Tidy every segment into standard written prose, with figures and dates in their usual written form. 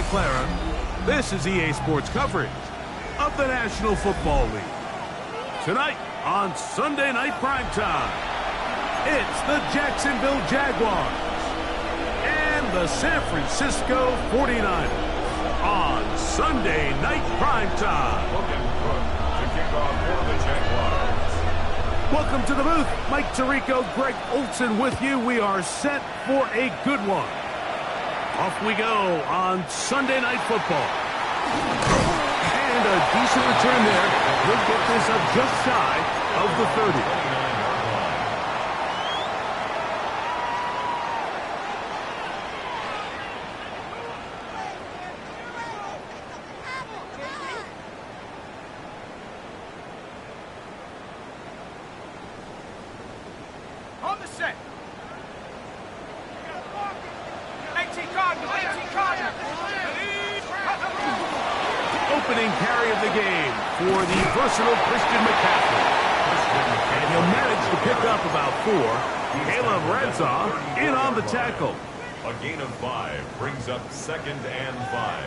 McLaren. This is EA Sports coverage of the National Football League. Tonight on Sunday Night Primetime, it's the Jacksonville Jaguars and the San Francisco 49ers on Sunday Night Primetime. To kick off for the Jaguars. Welcome to the booth. Mike Tirico, Greg Olsen with you. We are set for a good one. Off we go on Sunday Night Football. And a decent return there. He'll get this up just shy of the 30. On the set. Opening carry of the game for the versatile Christian McCaffrey. And he'll manage to pick up about 4. Caleb Ransall in on the tackle. A gain of 5 brings up 2nd and 5.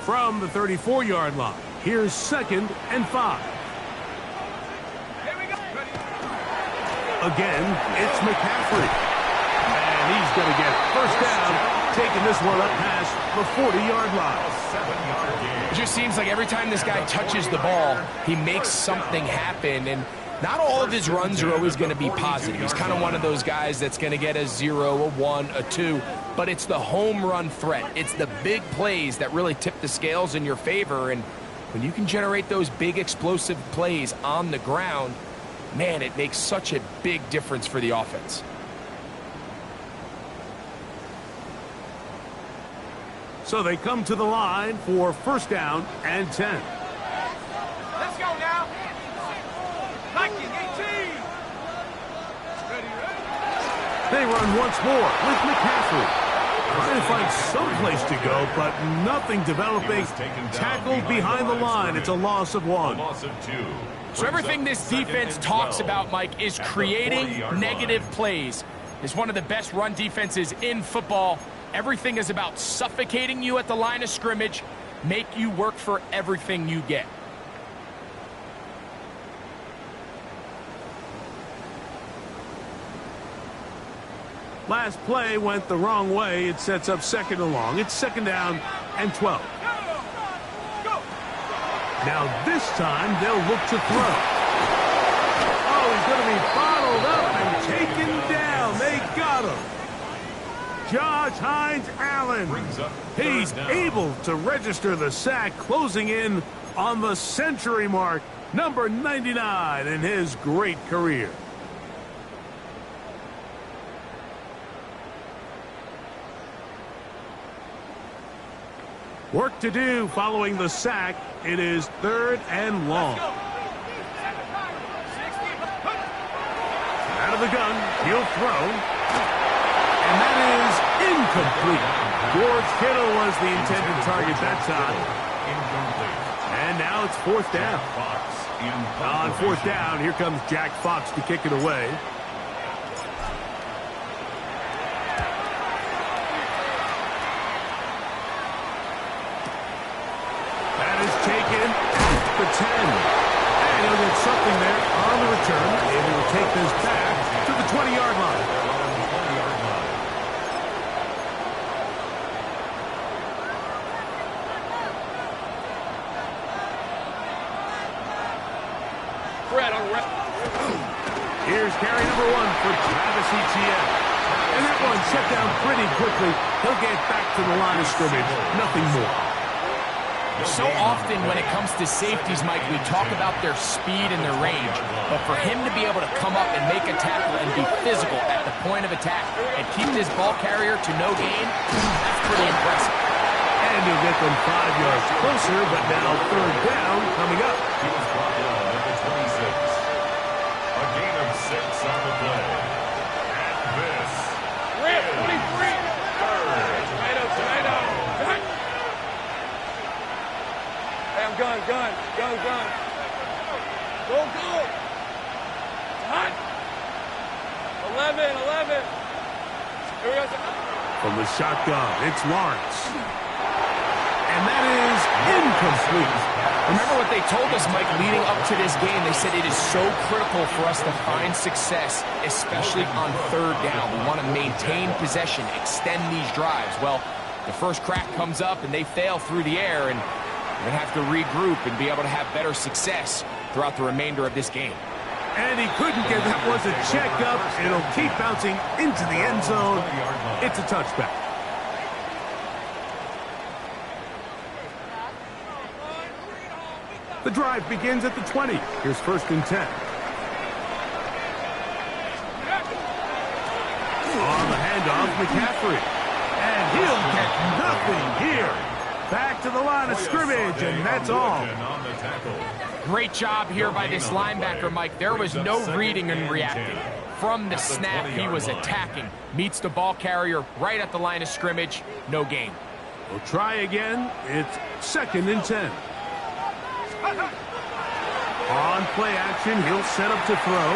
From the 34-yard line, here's 2nd and 5. Again, it's McCaffrey. And he's going to get first down, taking this one up past the 40-yard line. 7-yard gain. It just seems like every time this guy touches the ball, he makes something happen. And not all of his runs are always going to be positive. He's kind of one of those guys that's going to get a 0, a 1, a 2. But it's the home run threat. It's the big plays that really tip the scales in your favor. And when you can generate those big explosive plays on the ground, man, it makes such a big difference for the offense. So they come to the line for first down and 10. Let's go now. Viking 18. They run once more with McCaffrey. Trying to find some place to go, but nothing developing. Tackled behind the line. It's a loss of 1. A loss of 2. So everything this defense talks about, Mike, is creating negative plays. It's one of the best run defenses in football. Everything is about suffocating you at the line of scrimmage, make you work for everything you get. Last play went the wrong way. It sets up 2nd and long. It's 2nd down and 12. Now this time they'll look to throw. Oh, he's going to be bottled up and taken down. They got him. Josh Hines-Allen. He's able to register the sack, closing in on the century mark, number 99 in his great career. Work to do following the sack. It is 3rd and long. Out of the gun, he'll throw. And that is incomplete. George Kittle was the intended target that time. And now it's 4th down. On 4th down, here comes Jack Fox to kick it away. That is taken at the 10. And he'll get something there on the return. Able to take this back to the 20-yard line. Here's carry number 1 for Travis Etienne. And that one set down pretty quickly. He'll get back to the line of scrimmage. Nothing more. So often when it comes to safeties, Mike, we talk about their speed and their range. But for him to be able to come up and make a tackle and be physical at the point of attack and keep this ball carrier to no gain, that's pretty impressive. And he'll get them 5 yards closer, but now 3rd down coming up. He was brought down at the 26. A gain of 6 on the play. And this Rip, 23. 3rd. Tomato. Hey, I'm gun. Go. Hot. 11. Here we go. From from the shotgun. It's Lawrence. And that is incomplete. Remember what they told us, Mike, leading up to this game. They said it is so critical for us to find success, especially on third down. We want to maintain possession, extend these drives. Well, the first crack comes up and they fail through the air, and we're going to have to regroup and be able to have better success throughout the remainder of this game. And he couldn't get that. Was a checkup. It'll keep bouncing into the end zone. It's a touchback. The drive begins at the 20. Here's 1st and 10. On the handoff, McCaffrey. And he'll get nothing here. Back to the line of scrimmage, and that's all. Great job here by this linebacker, Mike. There was no reading and reacting. From the snap, he was attacking. Meets the ball carrier right at the line of scrimmage. No gain. We'll try again. It's 2nd and 10. On play action, he'll set up to throw.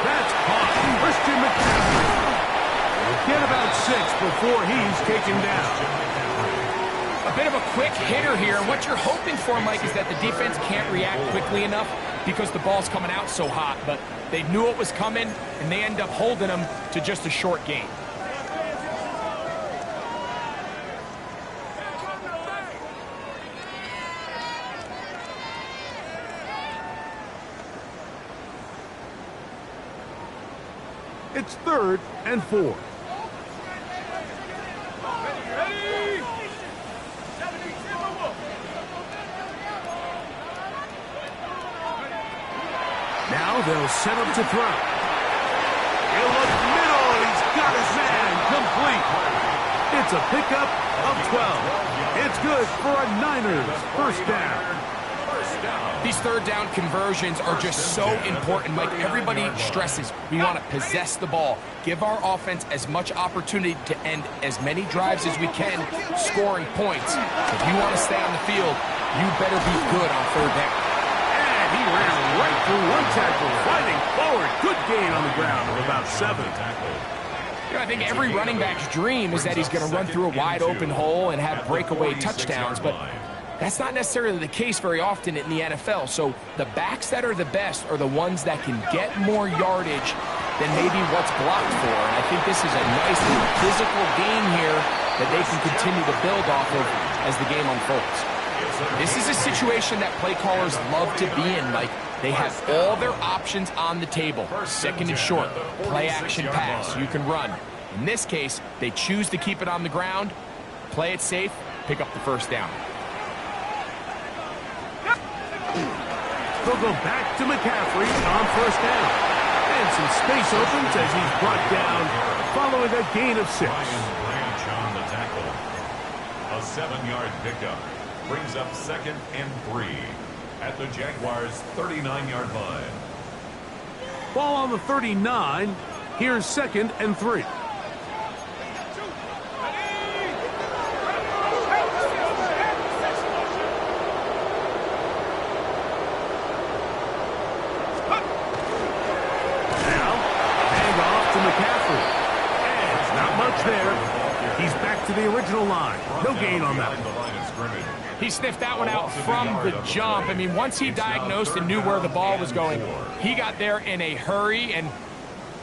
That's caught. Christian McCaffrey. We'll get about 6 before he's taken down. A bit of a quick hitter here. What you're hoping for, Mike, is that the defense can't react quickly enough because the ball's coming out so hot. But they knew it was coming, and they end up holding them to just a short gain. It's 3rd and 4. Now they'll set up to throw. He'll look middle. He's got his man complete. It's a pickup of 12. It's good for a Niners first down. These third down conversions are just so important, Mike. Everybody stresses we want to possess the ball, give our offense as much opportunity to end as many drives as we can, scoring points. If you want to stay on the field, you better be good on third down. And he ran right through one tackle, fighting forward. Good gain on the ground of about 7. You know, I think every running back's dream is that he's going to run through a wide open hole and have breakaway touchdowns, but that's not necessarily the case very often in the NFL. So the backs that are the best are the ones that can get more yardage than maybe what's blocked for. And I think this is a nice physical game here that they can continue to build off of as the game unfolds. This is a situation that play callers love to be in, Mike. They have all their options on the table. 2nd and short, play action pass, you can run. In this case, they choose to keep it on the ground, play it safe, pick up the first down. They'll go back to McCaffrey on first down. And some space opens as he's brought down following a gain of 6. Branch on the tackle. A 7-yard pickup brings up 2nd and 3 at the Jaguars' 39-yard line. Ball on the 39. Here's 2nd and 3. There. He's back to the original line. No gain on that. He sniffed that one out from the jump. I mean, once he diagnosed and knew where the ball was going, he got there in a hurry, and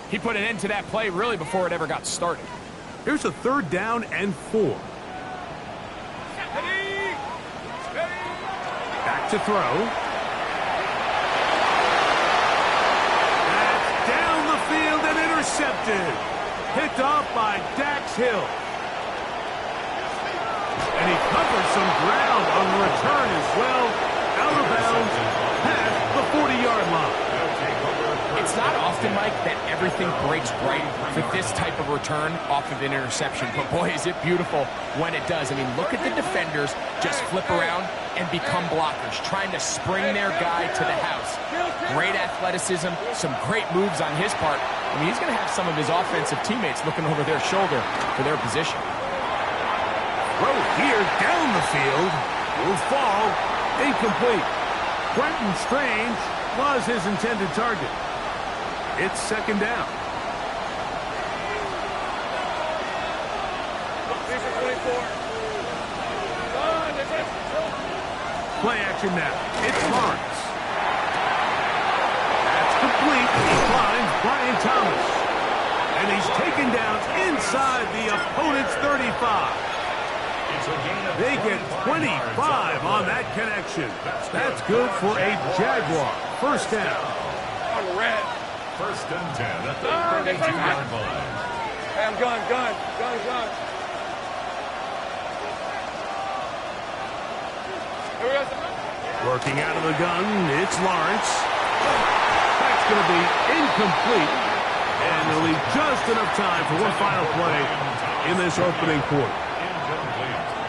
he put an end to that play really before it ever got started. Here's a 3rd down and 4. Back to throw. That's down the field and intercepted. Picked off by Dax Hill. And he covers some ground on the return as well. Out of bounds past the 40-yard line. It's not often, Mike, that everything breaks right for this type of return off of an interception. But boy, is it beautiful when it does. I mean, look at the defenders just flip around and become blockers, trying to spring their guy to the house. Great athleticism, some great moves on his part. I mean, he's going to have some of his offensive teammates looking over their shoulder for their position. Throw here down the field. Will fall. Incomplete. Quentin Strange was his intended target. It's 2nd down. Play action now. It's Lawrence. That's complete. He finds Brian Thomas. And he's taken down inside the opponent's 35. They get 25 on that connection. That's good for a Jaguar. First down. First and 10 at the 32-yard line. Hey, I'm gun. Working out of the gun, it's Lawrence. That's going to be incomplete. And they'll leave just enough time for one final play in this opening quarter.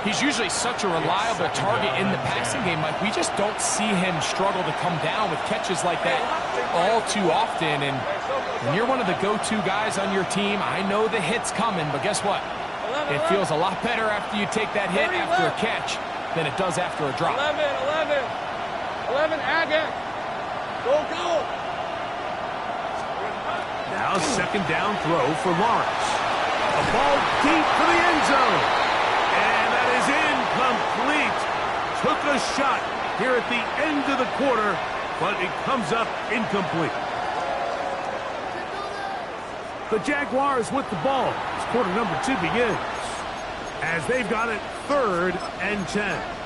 He's usually such a reliable target in the passing game, Mike. We just don't see him struggle to come down with catches like that all too often. And when you're one of the go-to guys on your team, I know the hit's coming, but guess what? It feels a lot better after you take that hit after a catch than it does after a drop. 11, Agate. Go. Now second down throw for Lawrence. A ball deep for the end zone. And that is incomplete. Took a shot here at the end of the quarter, but it comes up incomplete. The Jaguars with the ball as quarter number 2 begins. As they've got it 3rd and 10.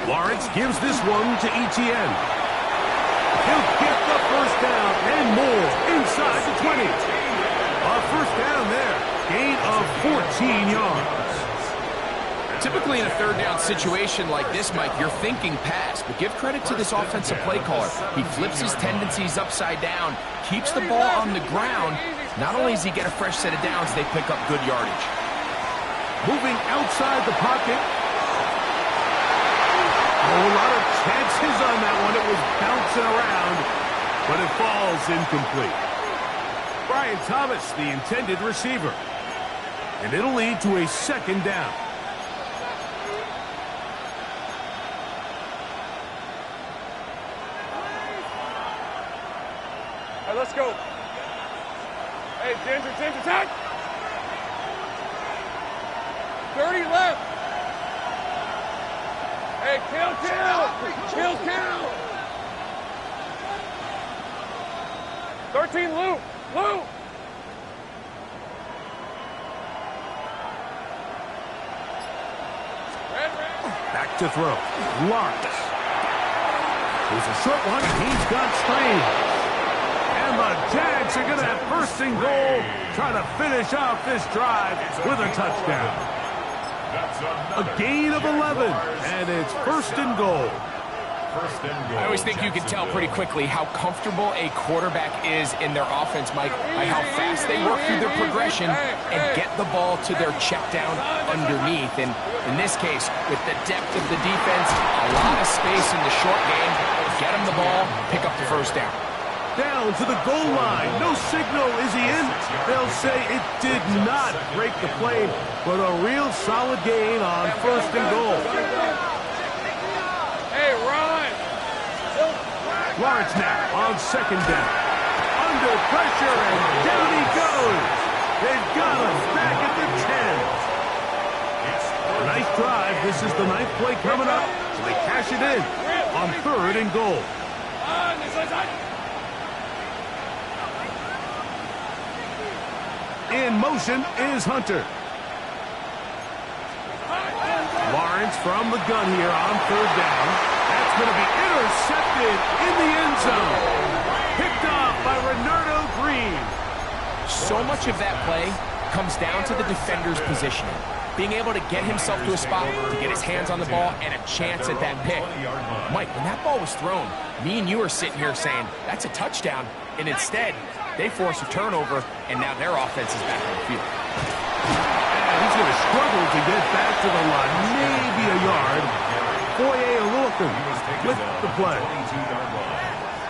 Lawrence gives this one to Etienne. He'll get the first down and more inside the 20. A first down there. Gain of 14 yards. Typically in a third down situation like this, Mike, you're thinking pass, but give credit to this offensive play caller. He flips his tendencies upside down, keeps the ball on the ground. Not only does he get a fresh set of downs, they pick up good yardage. Moving outside the pocket. A lot of chances on that one. It was bouncing around, but it falls incomplete. Brian Thomas, the intended receiver. And it'll lead to a second down. All right, let's go. Hey, Ginger, attack. 30 left. Hey, kill. 13, loop. Back to throw. Lawrence. Here's a short one. He's got strange. And the Jags are going to have first and goal, trying to finish off this drive with a touchdown. A gain of 11, and it's first and goal. I always think you can tell pretty quickly how comfortable a quarterback is in their offense, Mike, by how fast they work through their progression and get the ball to their check down underneath. And in this case, with the depth of the defense, a lot of space in the short game, get them the ball, pick up the first down. Down to the goal line. No signal. Is he in? They'll say it did not break the plane, but a real solid gain on first and goal. Hey, Ron. Lawrence now on second down. Under pressure, and down he goes. They've got him back at the 10. Nice drive. This is the 9th play coming up. So they cash it in on 3rd and goal. In motion is Hunter. Lawrence from the gun here on 3rd down. That's going to be intercepted in the end zone. Picked off by Renardo Green. So much of that play comes down to the defender's positioning. Being able to get himself to a spot, to get his hands on the ball, and a chance at that pick. Mike, when that ball was thrown, me and you are sitting here saying, that's a touchdown. And instead, they force a turnover, and now their offense is back on the field. And he's going to struggle to get back to the line. Maybe a yard. Foye Oluokun with the play.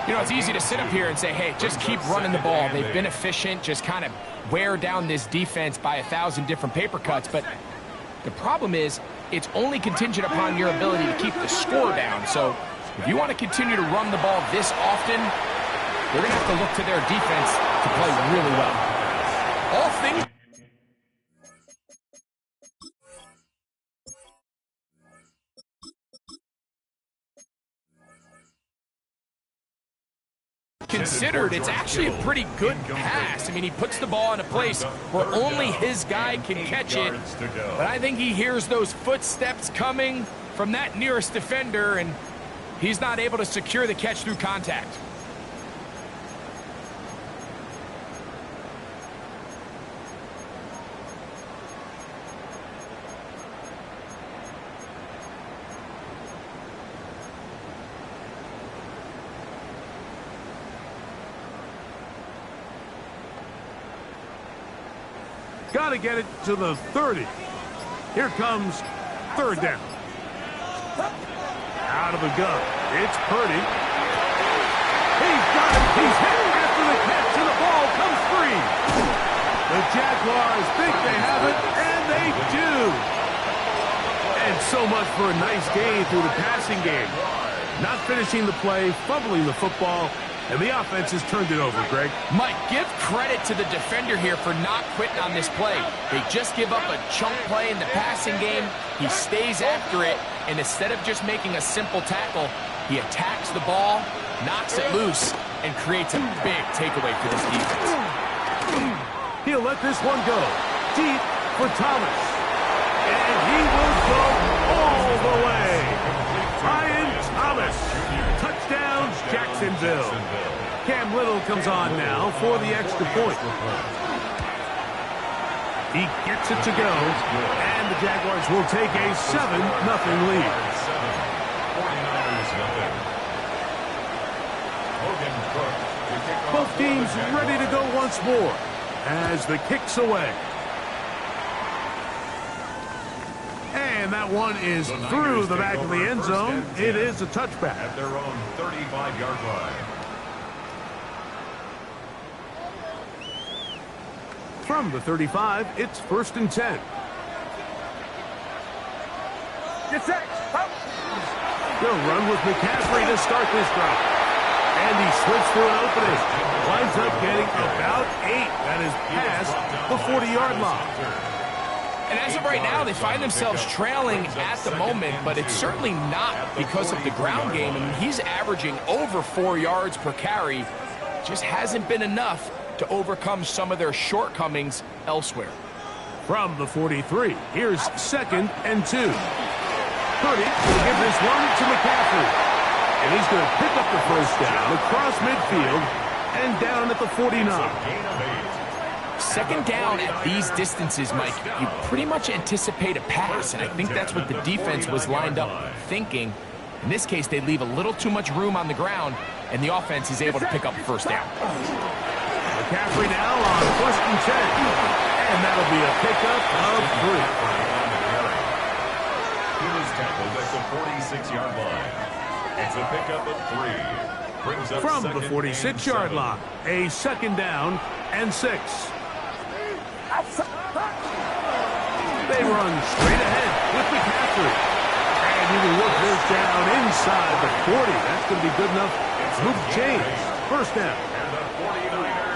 You know, it's easy to sit up here and say, hey, just keep running the ball. They've been efficient, just kind of wear down this defense by 1,000 different paper cuts. But The problem is, it's only contingent upon your ability to keep the score down. So if you want to continue to run the ball this often, they're going to have to look to their defense to play really well. All things considered, it's actually a pretty good pass. I mean, he puts the ball in a place where only his guy can catch it. But I think he hears those footsteps coming from that nearest defender, and he's not able to secure the catch through contact. Got to get it to the 30. Here comes third down. Out of the gun. It's Purdy. He's got it. He's hit after the catch, and the ball comes free. The Jaguars think they have it, and they do. And so much for a nice gain through the passing game. Not finishing the play, fumbling the football, and the offense has turned it over, Greg. Mike, give credit to the defender here for not quitting on this play. They just give up a chunk play in the passing game. He stays after it, and instead of just making a simple tackle, he attacks the ball, knocks it loose, and creates a big takeaway for this defense. He'll let this one go. Deep for Thomas. And he will go all the way. Brian Thomas. Touchdown, Jacksonville. Cam Little comes on now for the extra point. He gets it to go, and the Jaguars will take a 7-0 lead. 49ers nothing. Logan Cook to kick off. Both teams ready to go once more as the kick's away. And that one is through the back of the end zone. It is a touchback. At their own 35-yard line. From the 35, it's 1st and 10. They'll run with McCaffrey to start this drive. And he slips through an opening. Winds up getting about 8. That is past the 40-yard line. And as of right now, they find themselves trailing at the moment, but it's certainly not because of the ground game. I mean, he's averaging over 4 yards per carry. Just hasn't been enough to overcome some of their shortcomings elsewhere. From the 43, here's 2nd and 2. Purdy will give this one to McCaffrey. And he's going to pick up the first down across midfield and down at the 49. 2nd down at these distances, Mike, you pretty much anticipate a pass, and I think that's what the defense was lined up thinking. In this case, they leave a little too much room on the ground, and the offense is able to pick up a first down. McCaffrey now on 1st and 10, and that'll be a pickup of 3. He was tackled at the 46-yard line. It's a pickup of 3. Brings up from the 46-yard line, a 2nd down and 6. They run straight ahead with McCaffrey. And he will look this down inside the 40. That's going to be good enough to move the chains. First down.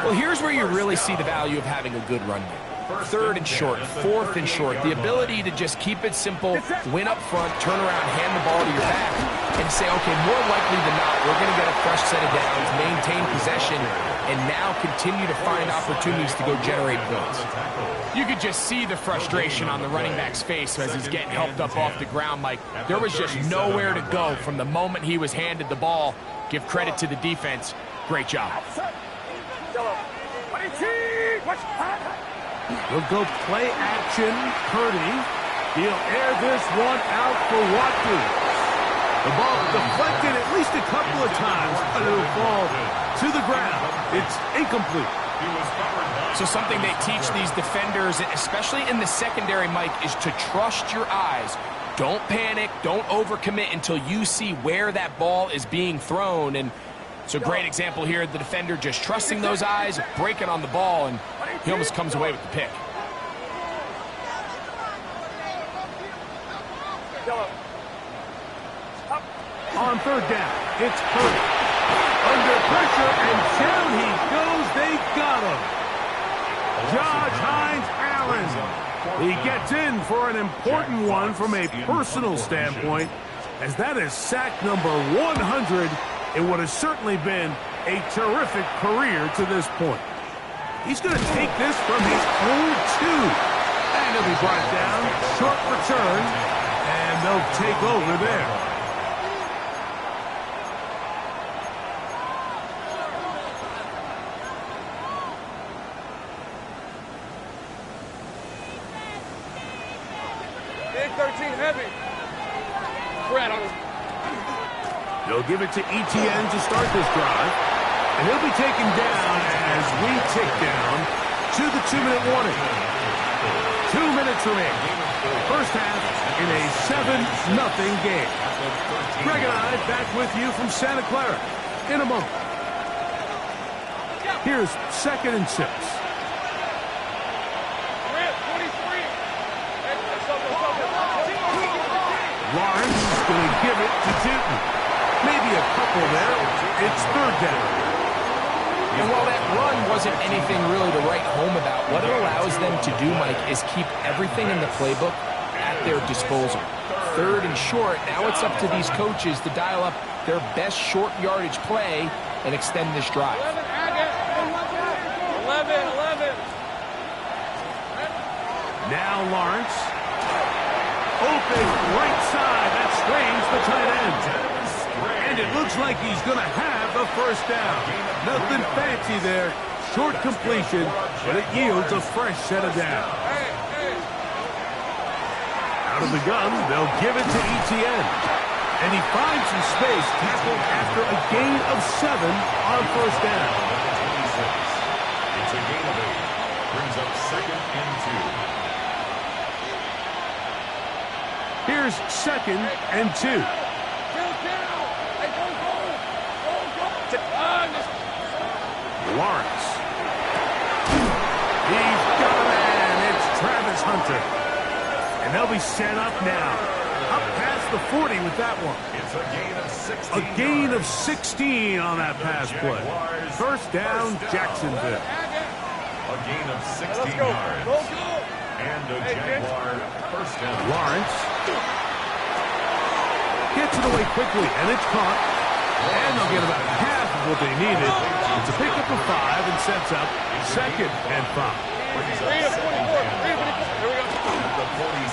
Well, here's where you really see the value of having a good run game. 3rd and short, 4th and short. The ability to just keep it simple, win up front, turn around, hand the ball to your back, and say, okay, more likely than not, we're going to get a fresh set of downs, maintain possession, and now continue to find opportunities to go generate points. You could just see the frustration on the running back's face as he's getting helped up off the ground, Mike. There was just nowhere to go from the moment he was handed the ball. Give credit to the defense. Great job. He'll go play action. Purdy. He'll air this one out for Watkins. The ball deflected at least a couple of times, but it'll fall to the ground. It's incomplete. So something they teach these defenders, especially in the secondary, Mike, is to trust your eyes. Don't panic. Don't overcommit until you see where that ball is being thrown. And it's a great example here. The defender just trusting those eyes, breaking on the ball, and he almost comes away with the pick. On third down, it's Purdy. Under pressure, and down he goes. They got him. Josh Hines Allen. He gets in for an important one from a personal standpoint, as that is sack number 100 in what has certainly been a terrific career to this point. He's going to take this from his own 2. And he'll be brought down. Short return. And they'll take over there. Big 13 heavy. Brad on his. They'll give it to Etienne to start this drive. And he'll be taken down as we tick down to the 2-minute warning. 2 minutes remaining. First half in a 7-0 game. Greg and I back with you from Santa Clara in a moment. Here's 2nd and 6. Lawrence is going to give it to Newton. Maybe a couple there. It's 3rd down. And while that run wasn't anything really to write home about, what it allows them to do, Mike, is keep everything in the playbook at their disposal. 3rd and short, now it's up to these coaches to dial up their best short yardage play and extend this drive. 11. Now Lawrence. Open right side. That's Strange, the tight end. And it looks like he's going to have the first down. Nothing fancy there. Short completion, but it yields a fresh set of downs. Out of the gun, they'll give it to Etienne. And he finds some space, tackled after a gain of 7 on first down. It's a gain of 8. Brings up 2nd and 2. Here's 2nd and 2. Lawrence. He's got a man. It's Travis Hunter. And they'll be set up now. Up past the 40 with that one. It's a gain of 16. A gain of 16 on that pass play. First down, Jacksonville. A gain of 16 yards. And a Jaguar first down. Lawrence gets it away quickly, and it's caught. And they'll get about half of what they needed. It's a pickup of 5 and sets up 2nd and 5.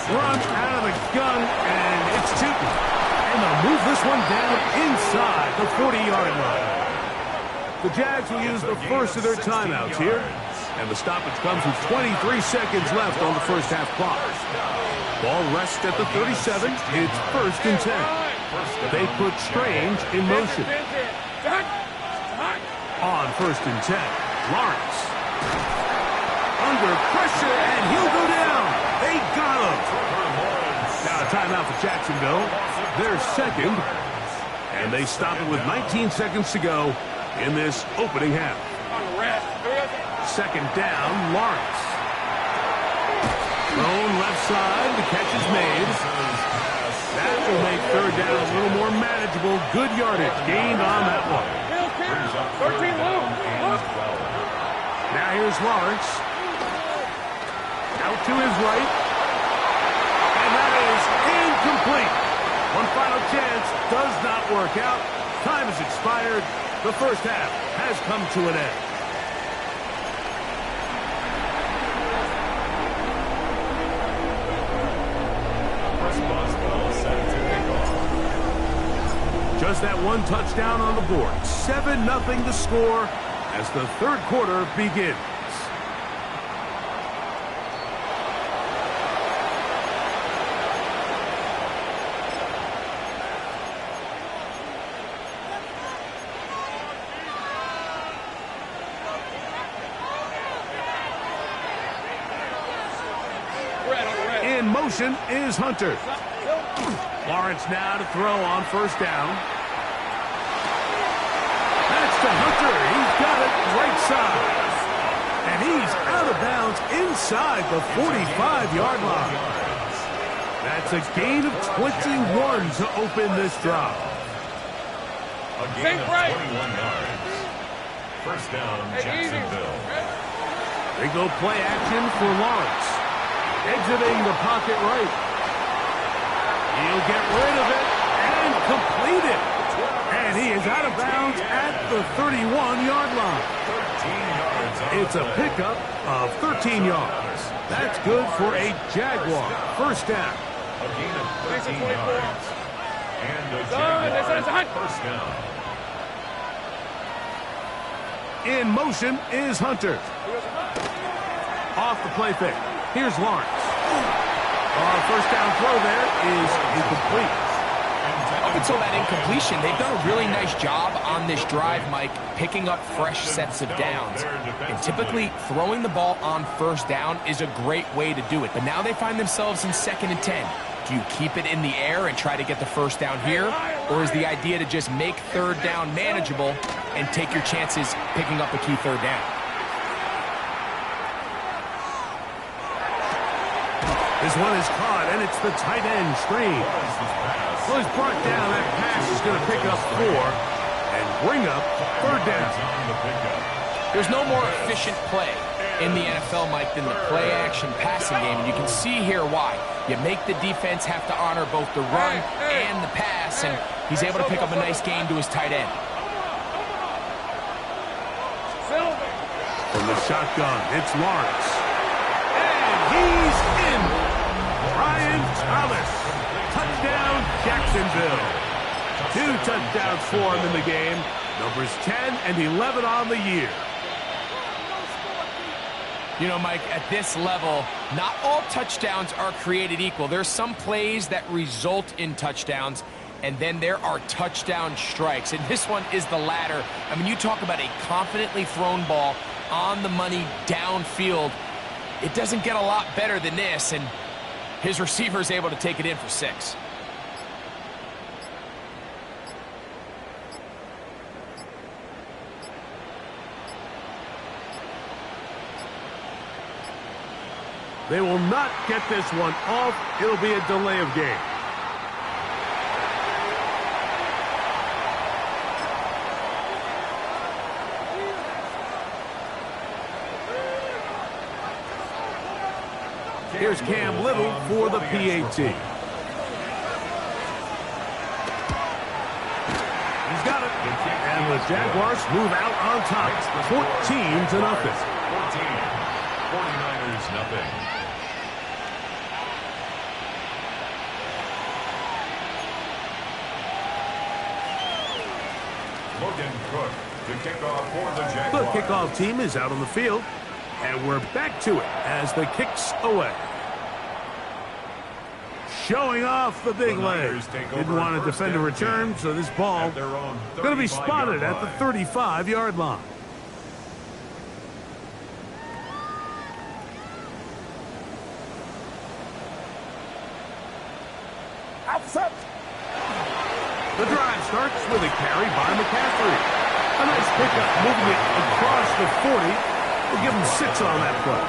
Run out of the gun, and it's Newton. And they'll move this one down inside the 40-yard line. The Jags will use the first of their timeouts here. And the stoppage comes with 23 seconds left on the first half clock. Ball rests at the 37. It's 1st and 10. They put Strange in motion. On 1st and 10, Lawrence. Under pressure, and he'll go down. They got him. Now a timeout for Jacksonville. They're 2nd. And they stop it with 19 seconds to go in this opening half. 2nd down, Lawrence. Thrown left side, the catch is made. That will make 3rd down a little more manageable. Good yardage gained on that one. 13 low. Now here's Lawrence. Out to his right. And that is incomplete. One final chance does not work out. Time has expired. The first half has come to an end. Just that one touchdown on the board. 7-0 the score as the 3rd quarter begins. In motion is Hunter. Lawrence now to throw on 1st down. That's to Hunter. He's got it right side. And he's out of bounds inside the 45-yard line. That's a gain of 21 to open this drive. A gain of 21 yards. First down, Jacksonville. They go play action for Lawrence. Exiting the pocket right. He'll get rid of it and complete it. And he is out of bounds at the 31-yard line. 13 yards on It's a pickup of 13 yards. That's good for a Jaguar first down. A gain of 13 yards. And a Jaguar first down. In motion is Hunter. Off the play fake. Here's Lawrence. First down throw there is incomplete. Up until that incompletion, they've done a really nice job on this drive, Mike, picking up fresh sets of downs. And typically, throwing the ball on first down is a great way to do it. But now they find themselves in 2nd and 10. Do you keep it in the air and try to get the first down here? Or is the idea to just make third down manageable and take your chances picking up a key third down? This one is caught, and it's the tight end screen. Well, he's brought down. That pass is going to pick up 4 and bring up third down. There's no more efficient play in the NFL, Mike, than the play-action passing game. And you can see here why. You make the defense have to honor both the run and the pass, and he's able to pick up a nice gain to his tight end. From the shotgun, it's Lawrence. And he's in. Brian Thomas. Touchdown, Jacksonville. 2 touchdowns for him in the game. Numbers 10 and 11 on the year. You know, Mike, at this level, not all touchdowns are created equal. There's some plays that result in touchdowns, and then there are touchdown strikes. And this one is the latter. I mean, you talk about a confidently thrown ball on the money downfield. It doesn't get a lot better than this, and his receiver is able to take it in for 6. They will not get this one off. It'll be a delay of game. Here's Cam Little for the PAT. He's got it. And the Jaguars move out on top. 14-0. 49ers nothing. Logan Cook to kick off for the Jaguars. The kickoff team is out on the field. And we're back to it as the kick's away. Showing off the big leg. Didn't want to defend a return, so this ball going to be spotted at the 35-yard line. The drive starts with a carry by McCaffrey. A nice pickup, moving it across the 40. We'll give him 6 on that play.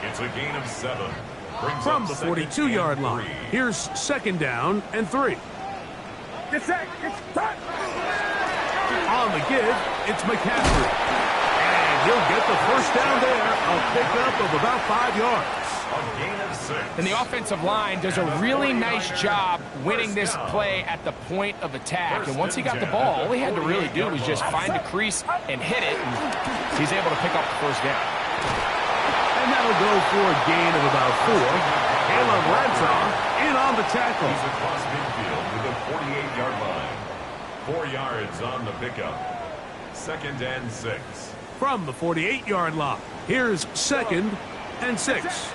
It's a gain of 7. From the 42-yard line, here's 2nd down and 3. On the give, it's McCaffrey. And he'll get the first down there. A pickup of about 5 yards. A gain of 6. And the offensive line does a really nice job winning this play at the point of attack. And once he got the ball, all he had to really do was just find a crease and hit it. And he's able to pick up the first down. And that'll go for a gain of about 4. Caleb Ransall in on the tackle. He's across midfield to the 48-yard line. 4 yards on the pickup. 2nd and 6. From the 48-yard line, here's 2nd and 6.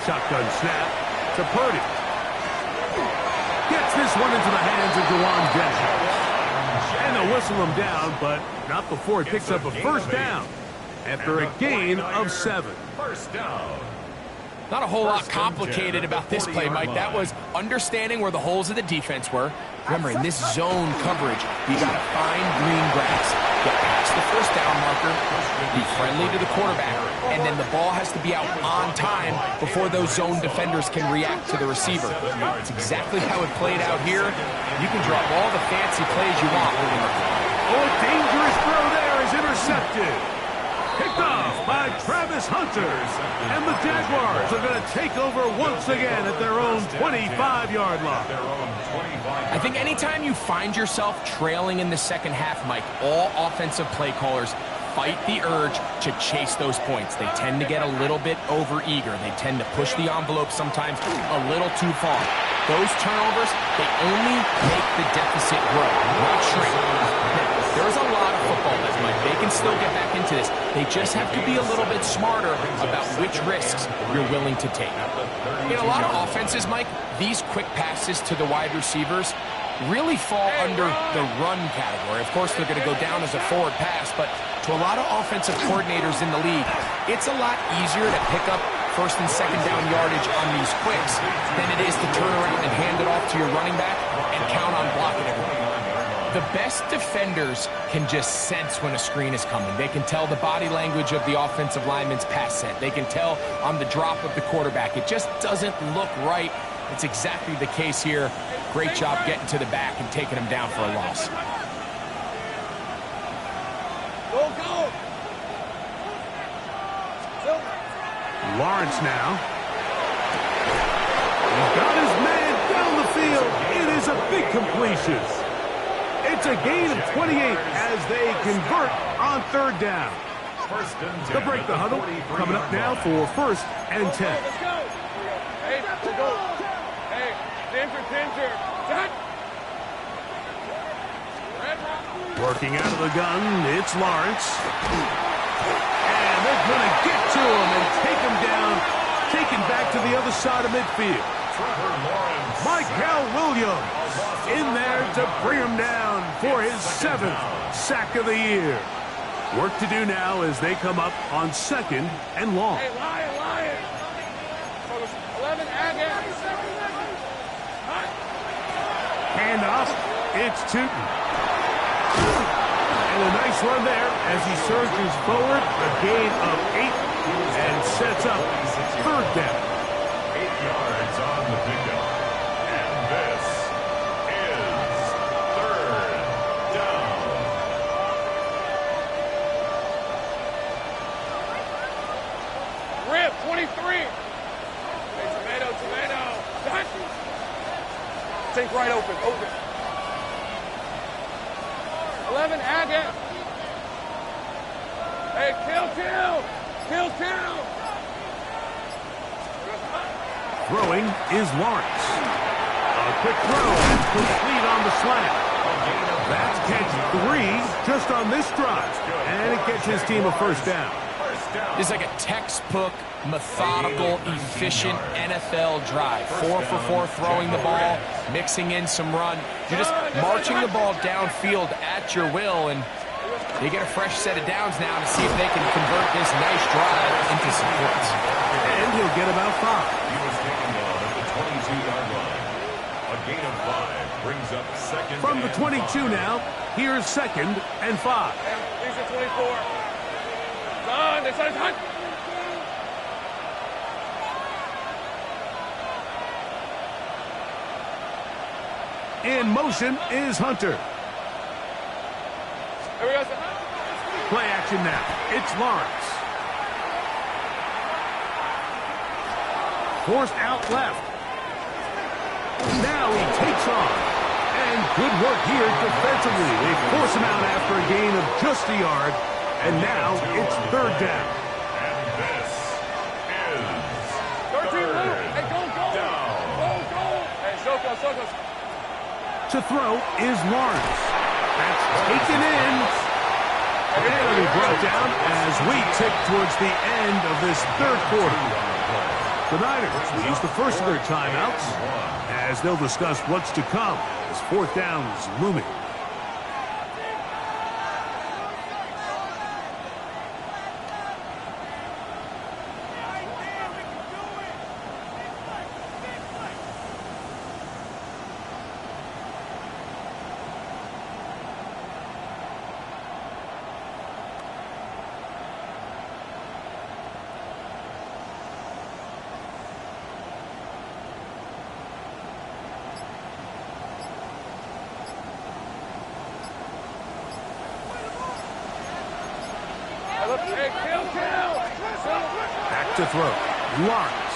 Shotgun snap to Purdy. Gets this one into the hands of Jawan Jennings. And they'll whistle him down, but not before he picks up a first down after a gain of 7. First down. Not a whole lot complicated about this play, Mike. That was understanding where the holes of the defense were. Remember, in this zone coverage, you got to find green grass. Get past the first down marker, be friendly to the quarterback, and then the ball has to be out on time before those zone defenders can react to the receiver. It's exactly how it played out here. You can drop all the fancy plays you want. Oh, a dangerous throw there is intercepted. Picked off by Travis Hunter. And the Jaguars are going to take over once again at their own 25-yard line. I think anytime you find yourself trailing in the second half, Mike, all offensive play callers fight the urge to chase those points. They tend to get a little bit overeager. They tend to push the envelope sometimes a little too far. Those turnovers, they only make the deficit grow, not shrink. There is a lot of football left, Mike. They can still get back into this. They just have to be a little bit smarter about which risks you're willing to take. In a lot of offenses, Mike, these quick passes to the wide receivers really fall under the run category. Of course, they're going to go down as a forward pass, but to a lot of offensive coordinators in the league, it's a lot easier to pick up first and second down yardage on these quicks than it is to turn around and hand it off to your running back and count on blocking everything. The best defenders can just sense when a screen is coming. They can tell the body language of the offensive lineman's pass set. They can tell on the drop of the quarterback. It just doesn't look right. It's exactly the case here. Great job getting to the back and taking him down for a loss. Go! Lawrence now. He's got his man down the field. It is a big completion. It's a gain of 28 as they convert on third down. They'll break the huddle. Coming up now for first and 10. Let's go! Hey, let's go! Hey, Tinker! Working out of the gun, it's Lawrence. And they're going to get to him and take him down, taken back to the other side of midfield. Michael Williams in there to bring him down for his 7th sack of the year. Work to do now as they come up on second and long. Hey, Lion! 11 again. Handoff, it's Tootin. And a nice run there as he surges forward, a gain of 8, and sets up third down. 8 yards on the pickup. And this is third down. Rip, 23. Hey, tomato. Think right open. 11 again. Hey, kill. Throwing is Lawrence. A quick throw and complete on the slant. That's catch 3 just on this drive. And it gets his team a first down. This is like a textbook, methodical, efficient NFL drive. 4 for 4 throwing the ball, mixing in some run. You're just marching the ball downfield at your will, and they get a fresh set of downs now to see if they can convert this nice drive into some points. And he'll get about 5. He was taken down at the 22-yard line. A gain of 5 brings up second. From the 22 and 5. now, here's second and 5. These are 24. Done. It's done. In motion is Hunter. Here we go. Play action now. It's Lawrence. Forced out left. Now he takes off. And good work here defensively. They force him out after a gain of just a yard. And now it's third down. And this is 13 third Hey, go. down. Go. Hey, Soko. To throw is Lawrence. That's taken in. And it'll be brought down as we tick towards the end of this third quarter. The Niners will use the first of their timeouts as they'll discuss what's to come as fourth down is looming. to throw. Lawrence.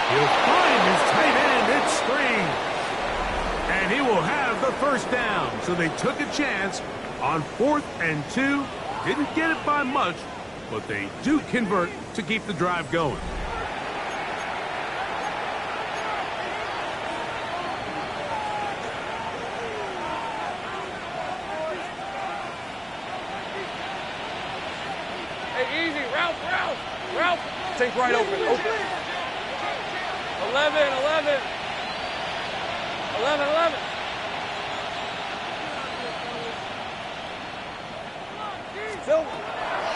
He'll find his tight end. It's Strange. And he will have the first down. So they took a chance on 4th and 2. Didn't get it by much, but they do convert to keep the drive going. Hey, easy. Ralph. Think right open. 11. 11.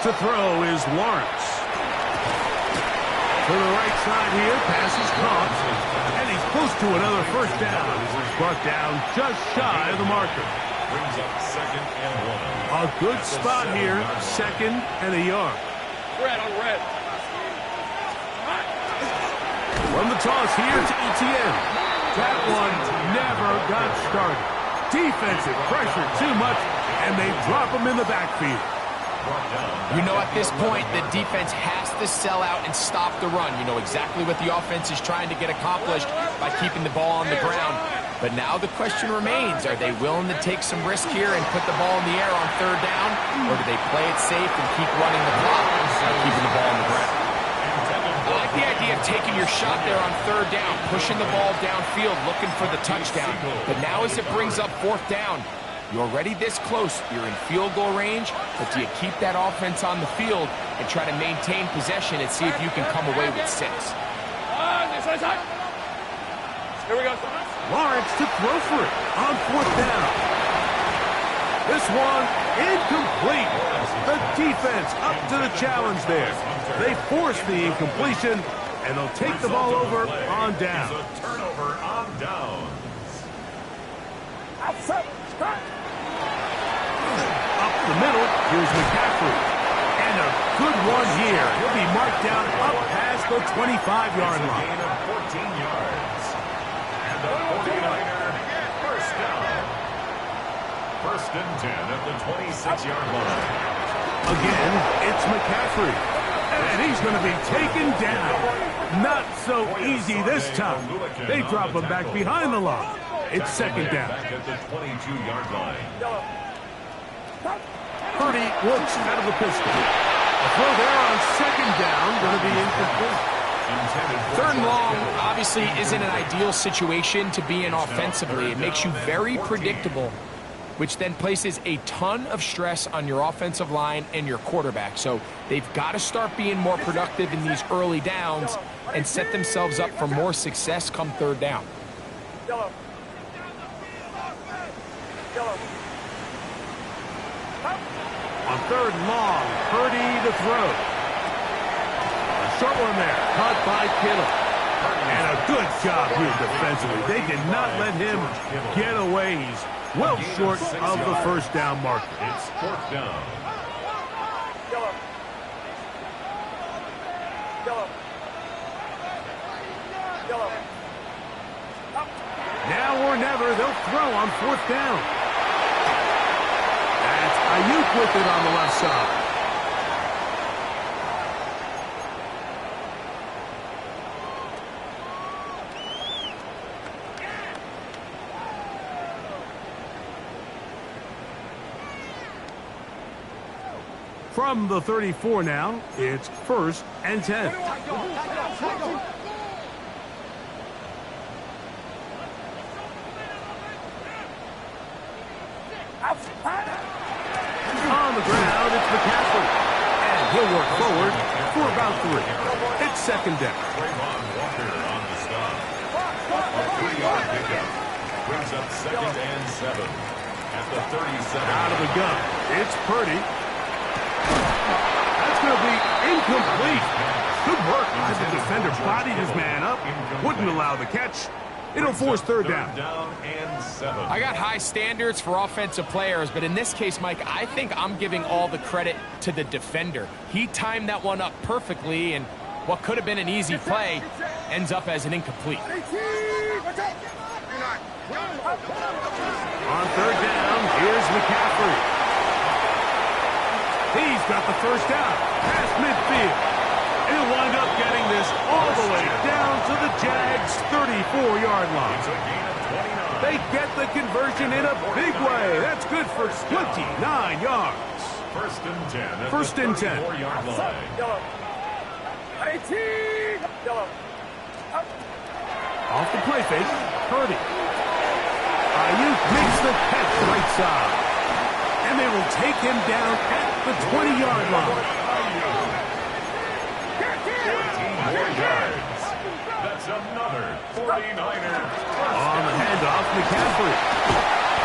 To throw is Lawrence. To the right side here, pass is caught. And he's close to another first down. He's brought down just shy of the marker. Brings up 2nd and 1. A good spot here, 2nd and a yard. Red on red. From the toss here to Etienne. That one never got started. Defensive pressure too much, and they drop him in the backfield. You know, at this point, the defense has to sell out and stop the run. You know exactly what the offense is trying to get accomplished by keeping the ball on the ground. But now the question remains, are they willing to take some risk here and put the ball in the air on 3rd down? Or do they play it safe and keep running the clock by keeping the ball on the ground? I like the idea of taking your shot there on 3rd down, pushing the ball downfield, looking for the touchdown. But now as it brings up 4th down, you're already this close. You're in field goal range, but do you keep that offense on the field and try to maintain possession and see if you can come away with 6? Here we go. Lawrence to throw for it on 4th down. This one incomplete. The defense up to the challenge there. They force the incompletion, and they'll take the ball over on down. A turnover on downs. Up the middle, here's McCaffrey. And a good one here. He'll be marked down up past the 25-yard line. Gain of 14 yards. And the 49er first down. 1st and 10 at the 26-yard line. Again, it's McCaffrey. And he's going to be taken down. Not so easy this time. They drop him back behind the line. It's 2nd down. Back at the 22-yard line. Purdy works out of the pistol. A throw there on 2nd down, going to be incomplete. 3rd and long obviously isn't an ideal situation to be in offensively. It makes you very predictable, which then places a ton of stress on your offensive line and your quarterback. So they've got to start being more productive in these early downs and set themselves up for more success come 3rd down. On 3rd and long, Purdy to throw. A short one there, caught by Kittle. And a good job here defensively. They did not let him get away. He's well short of the first down marker. It's 4th down. Now or never, they'll throw on 4th down. That's Ayuk with it on the left side. From the 34 now, it's 1st and 10. On the ground, it's McCaffrey. And he'll work forward for about 3. It's 2nd down. Trayvon Walker on the stop. A 3-yard pickup. Brings up 2nd and 7 at the 37. Out of the gun, it's Purdy. That's going to be incomplete. Good work as the defender bodied his man up. Wouldn't allow the catch. It'll force 3rd down. 3rd down and 7. I got high standards for offensive players, but in this case, Mike, I think I'm giving all the credit to the defender. He timed that one up perfectly, and what could have been an easy play ends up as an incomplete. On 3rd down, here's McCaffrey. He's got the first down, past midfield. He'll wind up getting this all the way down to the Jags' 34-yard line. It's a gain of 29. They get the conversion in a big way. That's good for 29 yards. First and 10 at First the and 10. 34-yard line. Off the play fake, Purdy. Ayuk makes the catch right side. And they will take him down at the 20-yard line. 14 more yards. That's another 49er. On the handoff, McCaffrey.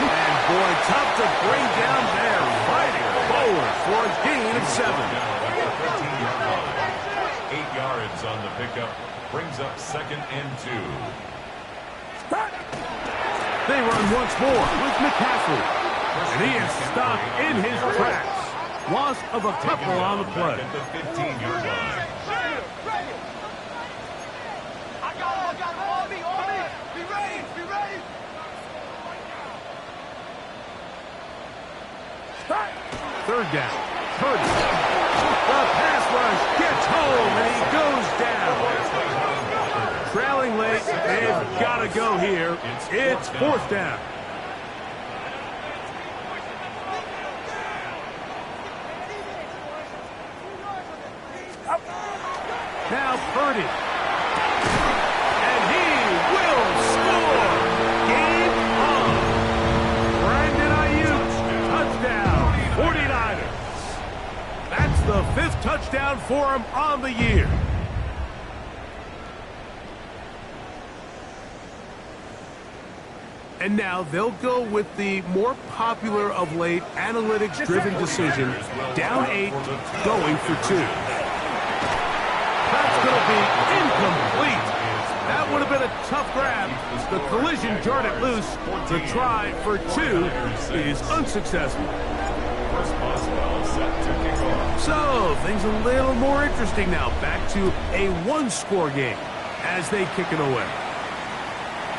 And boy, tough to bring down there. Fighting forward for a gain of 7. Now at the 15-yard line. 8 yards on the pickup. Brings up second and 2. They run once more with McCaffrey. And he is stopped in his tracks. Loss of a couple on the play. At the 15-yard line. Third down. Purdy. The pass rush gets home and he goes down. Trailing late. They've got to go here. It's fourth down. Now Purdy. And he will score. Game on. Brandon Ayuk. Touchdown. 49ers. That's the 5th touchdown for him on the year. And now they'll go with the more popular of late analytics-driven decision. Down 8, going for 2. That's going to be incomplete. That would have been a tough grab. The collision jarred it loose. The try for 2 is unsuccessful. First Boswell set to kick off. So, things a little more interesting now. Back to a one-score game as they kick it away.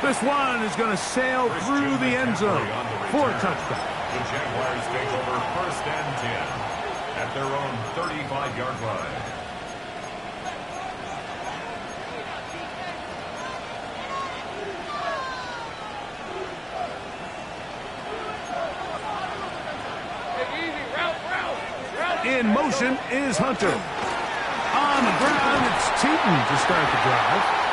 This one is going to sail through the end zone for a touchdown. The Jaguars take over first and 10 at their own 35-yard line. In motion is Hunter. On the ground, it's Tootin to start the drive.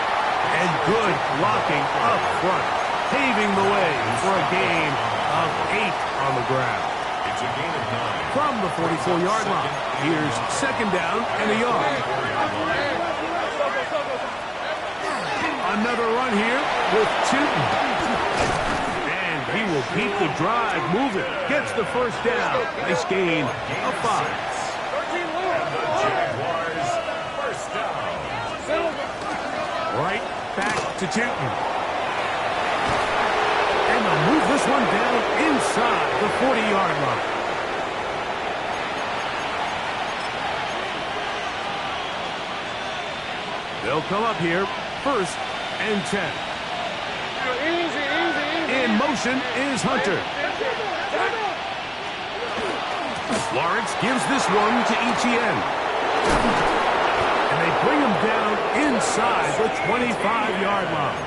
And good blocking up front, paving the way for a gain of 8 on the ground. It's a gain of 9. From the 44-yard line, here's second down and a yard. Another run here with Tootin. And he will keep the drive moving. Gets the first down. Nice gain of 5. Jaguars first down. Right back to Tootin. And they'll move this one down inside the 40-yard line. They'll come up here, first and 10. In motion is Hunter. Lawrence gives this one to Etienne. And they bring him down inside the 25-yard line.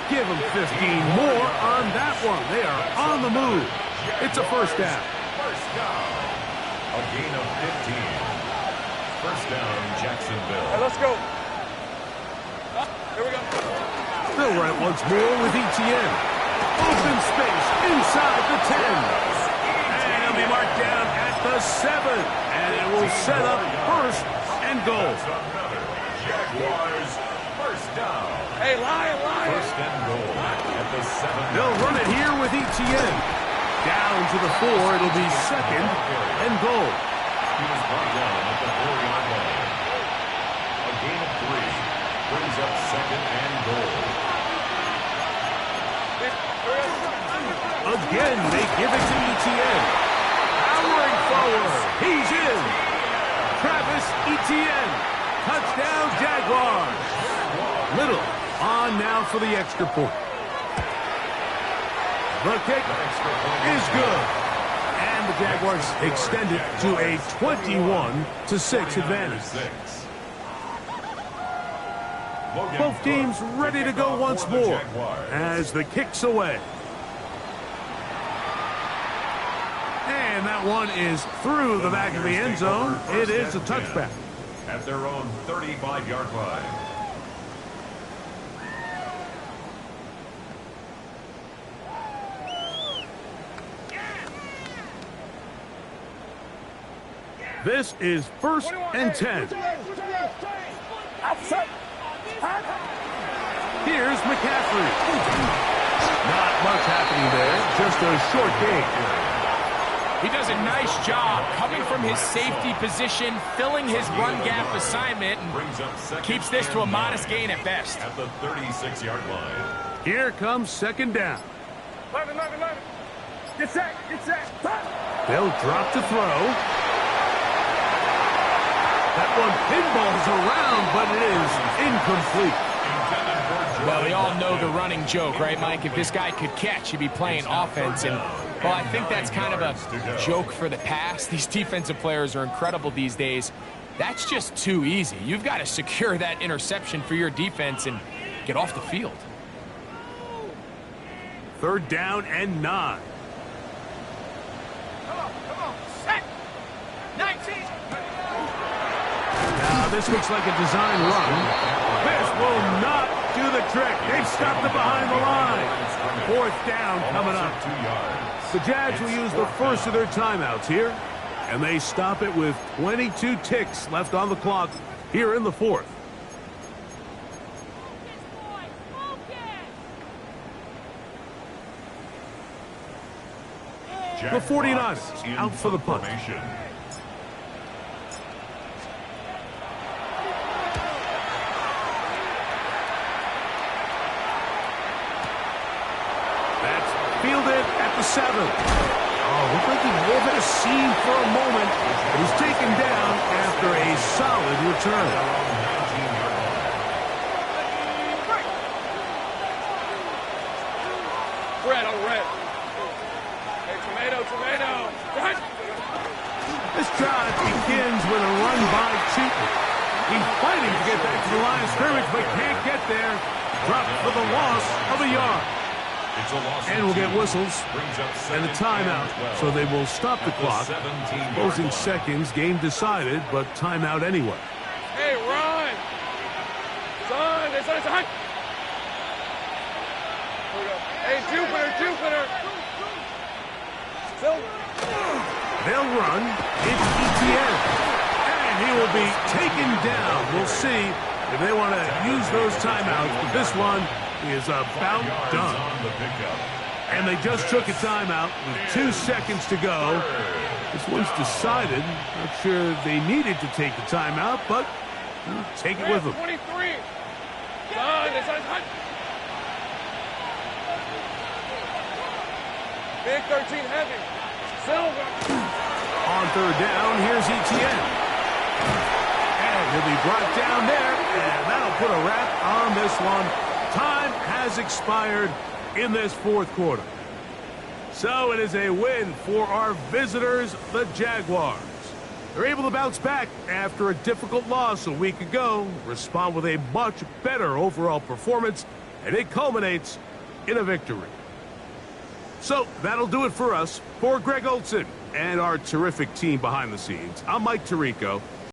Give him 15 more on that one. They are on the move. It's a first down. First down. A gain of 15. First down, Jacksonville. Hey, let's go. Here we go. They'll run it once more with Etienne. Open space inside the 10. And he'll be marked down at the 7. And it will set up first and goal. Another Jaguars first down. Hey, Lion. First and goal at the 7. They'll run it here with Etienne. Down to the 4. It'll be second and goal. He was brought down at the 4-yard line. A gain of 3 brings up second and goal. Again, they give it to Etienne. Powering forward. He's in. Travis Etienne. Touchdown, Jaguars. Little on now for the extra point. The kick is good. And the Jaguars extend it to a 21-6 advantage. Both teams ready to go once more as the kick's away. And that one is through the back of the end zone. It is a touchback. At their own 35-yard line. This is 1st and 10. Here's McCaffrey. Not much happening there, just a short gain. He does a nice job coming from his safety position, filling his run gap assignment, and keeps this to a modest gain at best. At the 36-yard line. Here comes 2nd down. Get set. They'll drop to throw. That one pinballs around, but it is incomplete. Well, we all know the running joke, right, Mike? If this guy could catch, he'd be playing offense. And, well, I think that's kind of a joke for the past. These defensive players are incredible these days. That's just too easy. You've got to secure that interception for your defense and get off the field. 3rd down and 9. Come on. Set. 19. Now, this looks like a design run. This will not do the trick. They've stopped it behind the line. 4th down coming up. The Jags will use the first of their timeouts here, and they stop it with 22 ticks left on the clock here in the 4th. The 49ers out for the punt. Fielded at the 7. Looked like he had a seam for a moment, but he's taken down after a solid return. Red. Hey, tomato. Right. This drive begins with a run by Cheaton. He's fighting to get back to the line of scrimmage, but can't get there. Dropped for the loss of a yard. And we'll get whistles and a timeout, so they will stop the clock. Closing seconds, game decided, but timeout anyway. Hey, run! Son, it's on. Hey, Jupiter! They'll run. It's ETN. And he will be taken down. We'll see if they want to use those timeouts, but this one is about done. And they just took a timeout with 2 seconds to go. This one's decided. Not sure they needed to take the timeout, but we'll take it with them. 23. Son, it's on. Big 13 heavy. Silver. On 3rd down, here's ETN. And he'll be brought down there, and that'll put a wrap on this one. Time has expired in this 4th quarter. So it is a win for our visitors, the Jaguars. They're able to bounce back after a difficult loss a week ago, respond with a much better overall performance, and it culminates in a victory. So that'll do it for us. For Greg Olsen and our terrific team behind the scenes, I'm Mike Tirico.